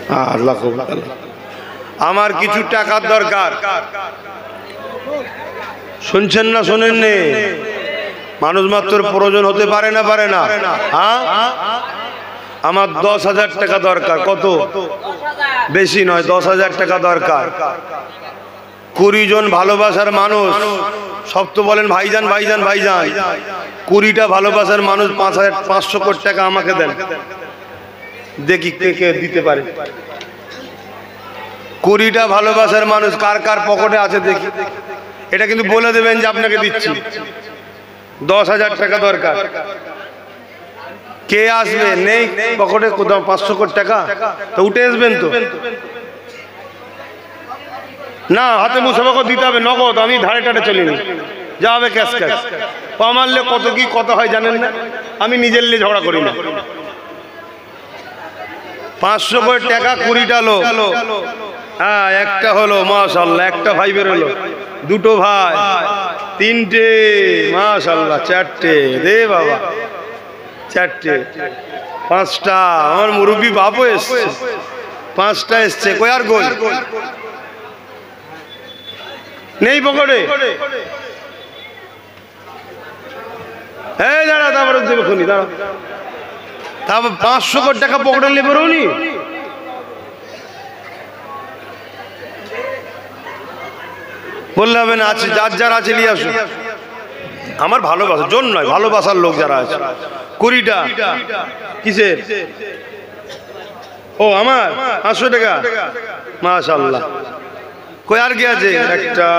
আল্লাহ আমার কিছু টাকার দরকার, শুনছেন না শোনেন নে? মানুষ মাত্র প্রয়োজন হতে পারে না, পারে না? হ্যাঁ, আমার 10,000 টাকা দরকার। কত? বেশি নয়, 10,000 টাকা দরকার। 20 জন ভালোবাসার মানুষ, সব তো বলেন ভাইজান ভাইজান ভাইজান। 20টা ভালোবাসার মানুষ 5,500 কোটি টাকা আমাকে দেন, দেখি কে কে দিতে পারে। 20টা ভালোবাসার মানুষ কার কার পকেটে আছে দেখি। এটা কিন্তু বলে দেবেন যে আপনাকে দিচ্ছি। 10,000 টাকা দরকার। কে আসবে? নেই পকেটে, কোথাও 500 কোটি টাকা, তো উঠে আসবেন তো না? হাতে মুসাফা দিতে হবে নগদ, আমি ধারে টারে চলিনি, যা হবে ক্যাশ ক্যাশ। পা মারলে কত কি কত হয় জানেন না? আমি নিজের নিয়ে ঝগড়া করি না। 500 কোটি টাকা 20টা লোক। হ্যাঁ, একটা হলো মাশাআল্লাহ, একটা ভাই বেরোলো, দুটো ভাই, তিনটে মাশাআল্লাহ, চারটে দে বাবা, চারটে, পাঁচটা। আমার মুরব্বী বাপও এসছে, 5টা এসছে। কই আর গোল নেই পকেটে? এই দাঁড়া, তারপরে দেবে খুনি, দাঁড়া। তারপর 500 কোটি টাকা পকেটে নিয়ে বেরোনি? বললে হবে না, আছে যার যার আছে নিয়ে আসুন। আমার ভালোবাসার জন্য নয়, ভালোবাসার লোক যারা আছে। 20টা কিসের? ও আমার 500 টাকা, মাশাআল্লাহ। কই আর কি আছে? একটা,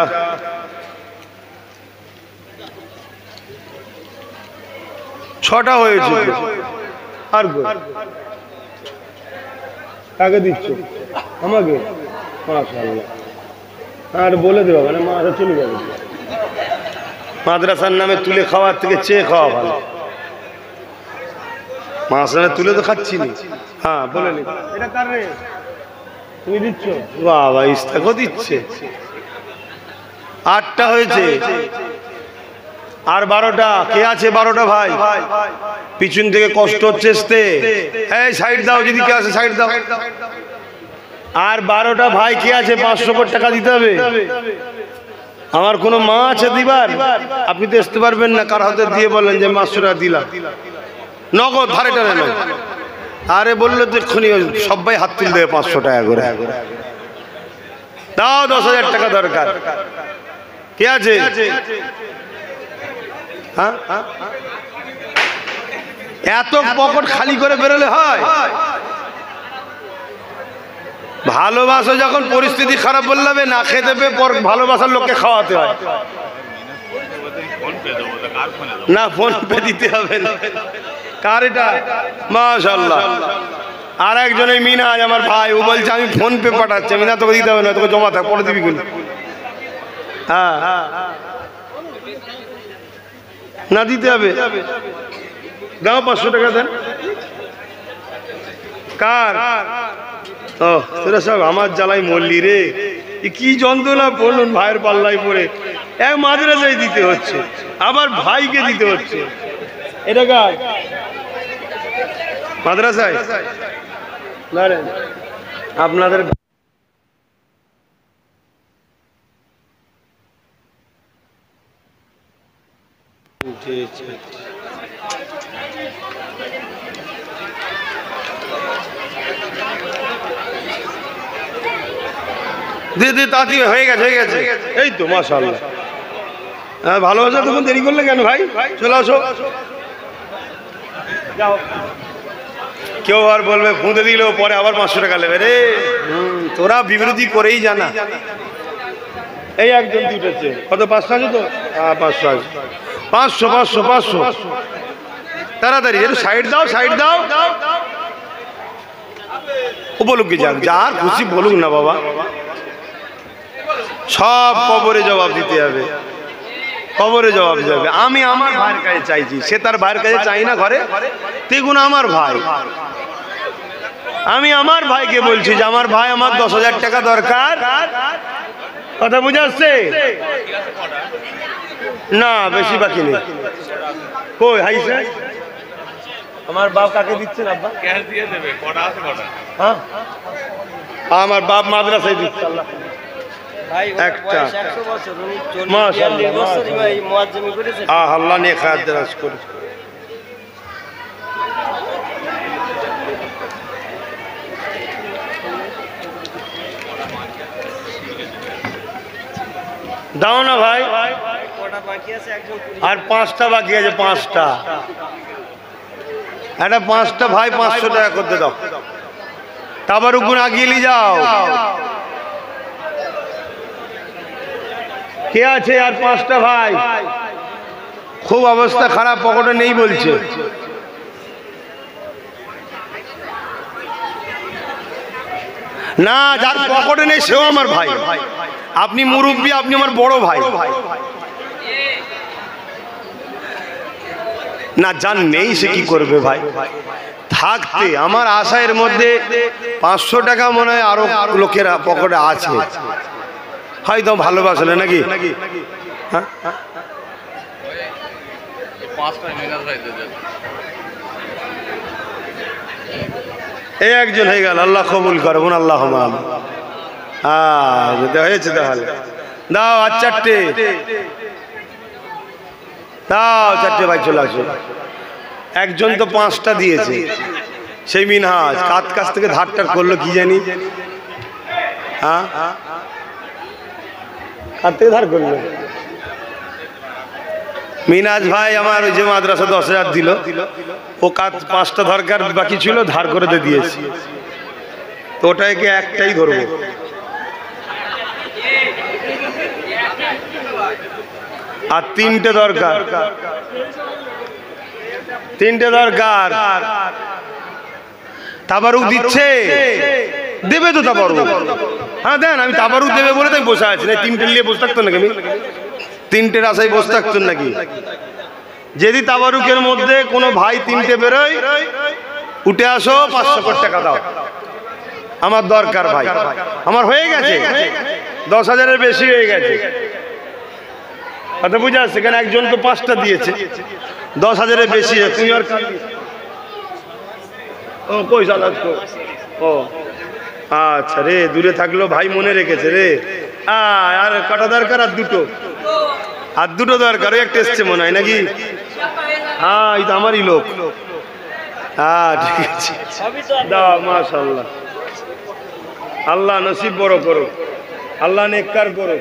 ছটা হয়েছে। আর কাকে দিচ্ছ? আমাকে? মাশাআল্লাহ। আর বলে দেবো মানে মাথা চলে যাবে। মাদ্রাসার নামে তুলে খাওয়ার থেকে চেয়ে খাওয়া ভালো। মাদ্রাসায় তুলে তো খাচ্ছি না। হ্যাঁ বলে নি, এটা কার রে? তুমি দিচ্ছ? বাবা, ইস্তাকও দিচ্ছে। 8টা হয়েছে, আর 12টা। কে আছে 12টা ভাই? পিছন থেকে কষ্ট হচ্ছে আসতে। এই সাইড দাও, যদি কে আছে সাইড দাও। আর 12টা ভাই কে আছে? 500 কোটি টাকা দিতে হবে। আমার কোনো মা আছে দিবার? আপনি তো আসতে পারবেন না, কার হাতে দিয়ে বলেন যে 500 টাকা দিলাম, নগদ, ধারে টারে নয়। আরে বললো তো এক্ষুনি সবাই হাত তুলে দেবে 500 টাকা করে। দাও, 10,000 টাকা দরকার। কে আছে? হ্যাঁ, এত পকেট খালি করে বেরোলে হয়? ভালোবাসা যখন পরিস্থিতি খারাপ বললাবে না খেতে পেয়ে পর ভালোবাসার লোককে খাওয়াতে হয় না? ফোন পে দিতে হবে না। কার এটা? মাশাআল্লাহ। আর একজন এই মিনাজ আমার ভাই, ও বলছে আমি ফোন পে পাঠাচ্ছি। মিনা তোকে দিতে হবে না, তোকে জমা থাক, পরে দিবি কিন্তু। হ্যাঁ, না দিতে হবে। দাও 500 টাকা দেন। কার? ও তোরা সব আমার জ্বালাই মল্লি রে। কি যন্ত্রণা বলুন, ভাইয়ের পাল্লাই পরে এক মাদ্রাসায় দিতে হচ্ছে, আবার ভাইকে দিতে হচ্ছে। এটা কার? মাদ্রাসায় আপনাদের দিদি তাঁতি হয়ে গেছে, হয়ে গেছে। এই তো মাশাআল্লাহ। হ্যাঁ, ভালোবাসা। তখন দেরি করলে কেন ভাই? চলে আসো। কেউ আর বলবে ফুঁদে দিলেও পরে আবার 500 টাকা নেবে রে। তোরা বিবৃতি করেই জানা। এই একজন উঠেছে, কত? 500 আছে তো? হ্যাঁ 500 আছে। 500 500 500 তাড়াতাড়ি একটু সাইড দাও, সাইড দাও। ও বলুক কি যান, যার খুশি বলুক না বাবা, সব কবরে জবাব দিতে হবে, কবরে জবাব দিতে হবে। আমি আমার ভাইয়ের কাছে চাইছি, সে তার ভাইয়ের কাছে চাই না ঘরে। দেখুন আমার ভাই, আমি আমার ভাইকে বলছি যে আমার ভাই, আমার 10,000 টাকা দরকার। কথা বুঝে আসছে না? বেশি বাকি নেই। কই হাই স্যার, আমার বাপ কাকে দিচ্ছেন? আব্বা ক্যাশ দিয়ে দেবে। কটা আছে? কটা? হ্যাঁ আমার বাপ মাদ্রাসায় দিচ্ছে একটা আল্লাহ নিয়ে খায়াত দেরাজ করে। দাও না ভাই, আর 5টা বাকি আছে, 5টা। একটা 5টা ভাই 500 টাকা করতে দাও, তাবারুক গুণ আগিয়ে নিয়ে যাও। কে আছে আর 5টা ভাই? খুব অবস্থা খারাপ, পকেটে নেই বলছে। না, যার পকেটে নেই সেও আমার ভাই। আপনি মুরব্বী, আপনি আমার বড় ভাই। না, যার নেই সে কি করবে ভাই? থাকতে আমার আশা এর মধ্যে 500 টাকা মনে হয় আরো লোকের পকেটে আছে, হয়তো ভালোবাসলে নাকি। হ্যাঁ, এই একজন হয়ে গেল, আল্লাহ কবুল করুন, আল্লাহ হয়েছে। তাহলে দাও আর 4টে দাও, 4টে ভাই চলে আসো। একজন তো 5টা দিয়েছে, সেই মিনহাজ কাছ থেকে ধারটা করলো কি জানি। হ্যাঁ, কার থেকে ধার করলো? মিনাজ ভাই আমার ওই যে মাদ্রাসা 10,000 দিল, ও 5টা দরকার বাকি ছিল, ধার করে দিয়েছি। তো ওটাকে একটাই ধরবো। আর 3টে দরকার, 3টে দরকার। তাবারুক দিচ্ছে, দেবে তো তাবারুক। হ্যাঁ দেন, আমি তাবারুক দেবে বলে তাই বসে আছি, না 3টে নিয়ে বসে থাকতো নাকি? আমি 3টের আশায় বসে থাকতেন নাকি? যদি তাবারুকের মধ্যে কোনো ভাই 3টে বেরোয়, উঠে আসো, 500 টাকা দাও, আমার দরকার ভাই। আমার হয়ে গেছে 10,000-এর বেশি হয়ে গেছে। কথা বুঝা আসছে? কেন একজন তো 5টা দিয়েছে, 10,000-এর বেশি। তুমি আর পয়সা লাগতো। ও আচ্ছা রে, দূরে থাকলেও ভাই মনে রেখেছে রে। আর কটা দরকার? আর দুটো দরকার। ওই একটা এসছে মনে হয় নাকি? হ্যাঁ, এই তো আমারই লোক। হ্যাঁ ঠিক আছে, দাও। মাশাআল্লাহ, আল্লাহ নসিব বড় করো, আল্লাহ নেককার করো।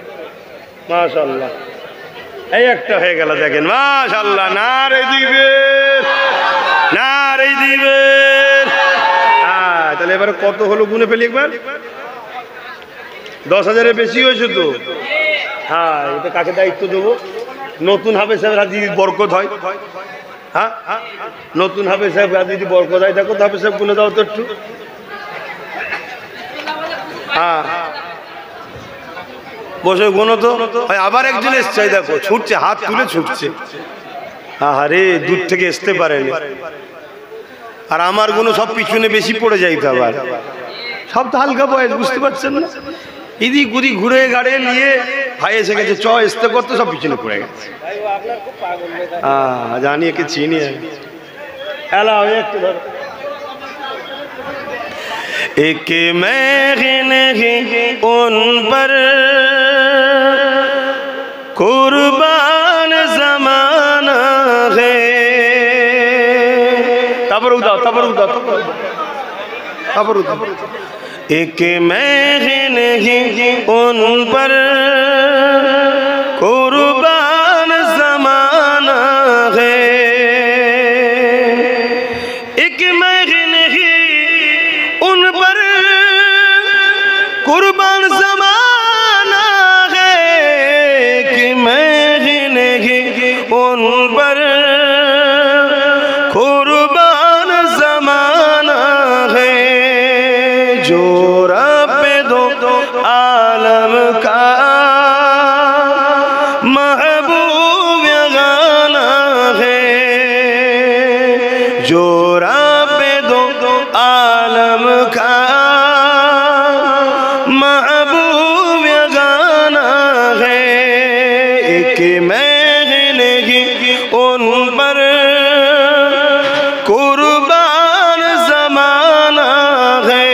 মাশাআল্লাহ, এই একটা হয়ে গেল, দেখেন। মাশাআল্লাহ, নারে দিবেন, নারে দিবেন। হ্যাঁ, তাহলে এবারে কত হলো গুনে ফেলি একবার। 10,000-এর বেশি হয়েছে তো। হ্যাঁ, এটা কাকে দায়িত্ব দেবো? নতুন হাফেজ সাহেব যদি বরকত হয়। হ্যাঁ, নতুন হাফেজ সাহেব যদি বরকত হয়, দেখো হাফেজ সাহেব গুনে দাও তো একটু। হ্যাঁ, বসে গুনো তো। আবার একজন এসছে, দেখো ছুটছে, হাত তুলে ছুটছে। আরে দূর থেকে আসতে পারেনি। আর আমার গুলো সব পিছনে বেশি পড়ে যাইতো। আবার সব তো হালকা বয়স, বুঝতে পারছেন না? এদিক ওদিক ঘুরে গাড়ে নিয়ে ভাই এসে গেছে, আসতে করতে সব পিছনে পড়ে গেছে। জানি, একে চিনি। একটু ধর। एक महने उन पर कुर्बान जमाना है। तबरुक दाओ, तबरुक दाओ, तबरुक दाओ। एक महने उन पर कुर्बान जमाना है। एक महने उन पर कुर्बान ज़माना है, कि महने उन पर कुर्बान ज़माना है। जो रब दो आलम का महबूब गाना है। जो रब दो आलम का महबूब गाना है। एक महने उन पर कुर्बान जमाना है।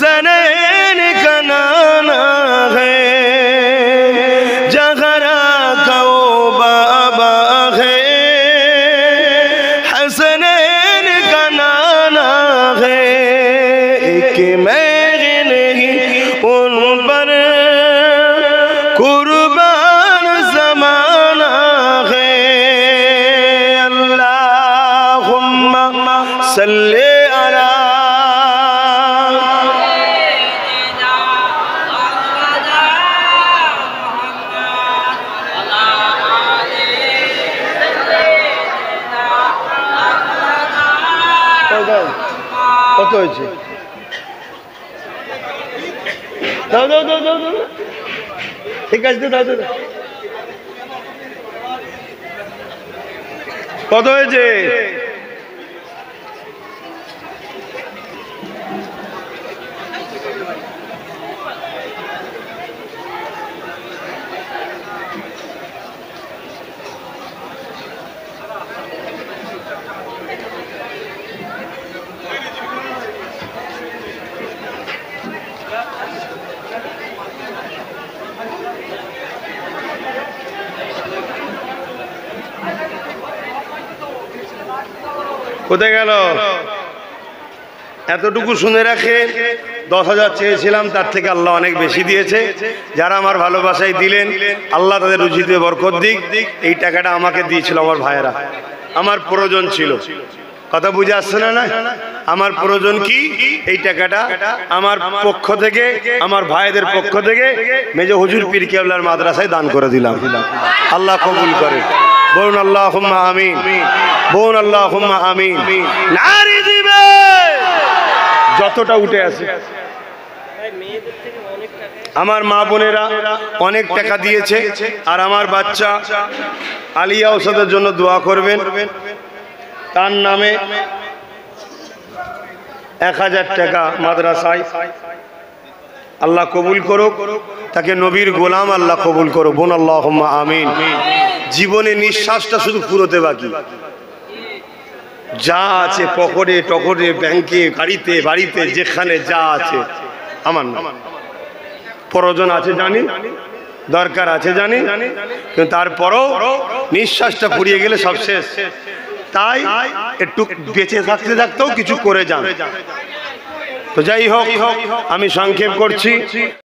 हसनैन का नाना है, जहरा का वो बाबा है, हसनैन का नाना है, एक मैं नहीं उन पर कुर्बान ज़माना है। अल्लाहुम्मा सल्ले अला কত হয়েছে? দাও দাও দাও দাও দাও, ঠিক আছে, দাও দাও। কত হয়েছে? কোথায় গেল? এতটুকু শুনে রাখে, 10,000 চেয়েছিলাম, তার থেকে আল্লাহ অনেক বেশি দিয়েছে। যারা আমার ভালোবাসায় দিলেন, আল্লাহ তাদের রুজিতে বরকত দিক। এই টাকাটা আমাকে দিয়েছিল আমার ভাইয়েরা, আমার প্রয়োজন ছিল। কথা বুঝে আসছে না? না, আমার প্রয়োজন কি? এই টাকাটা আমার পক্ষ থেকে, আমার ভাইদের পক্ষ থেকে মেজো হুজুর পীর কেবলার মাদ্রাসায় দান করে দিলাম। আল্লাহ কবুল করে। বলুন আল্লাহুম্মা আমিন, বলুন আল্লাহুম্মা আমিন। নারী দিবে যতটা উঠে আছে। আমার মা বোনেরা অনেক টাকা দিয়েছে, আর আমার বাচ্চা আলিয়া ওসাদের জন্য দোয়া করবেন। তার নামে 1000 টাকা মাদ্রাসায়, আল্লাহ কবুল করুক। তাকে নবীর গোলাম আল্লাহ কবুল করুক। বোন আল্লাহুম্মা আমিন। জীবনে নিঃশ্বাসটা শুধু পুরোতে বাকি, যা আছে পকেটে টকরে, ব্যাংকে, গাড়িতে, বাড়িতে, যেখানে যা আছে আমার না। প্রয়োজন আছে জানি, দরকার আছে জানি, কিন্তু তারপরও নিঃশ্বাসটা ফুরিয়ে গেলে সব শেষ। তাই একটু বেঁচে থাকতে থাকতেও কিছু করে যান। তো যাই হোক, আমি সংক্ষেপ করছি।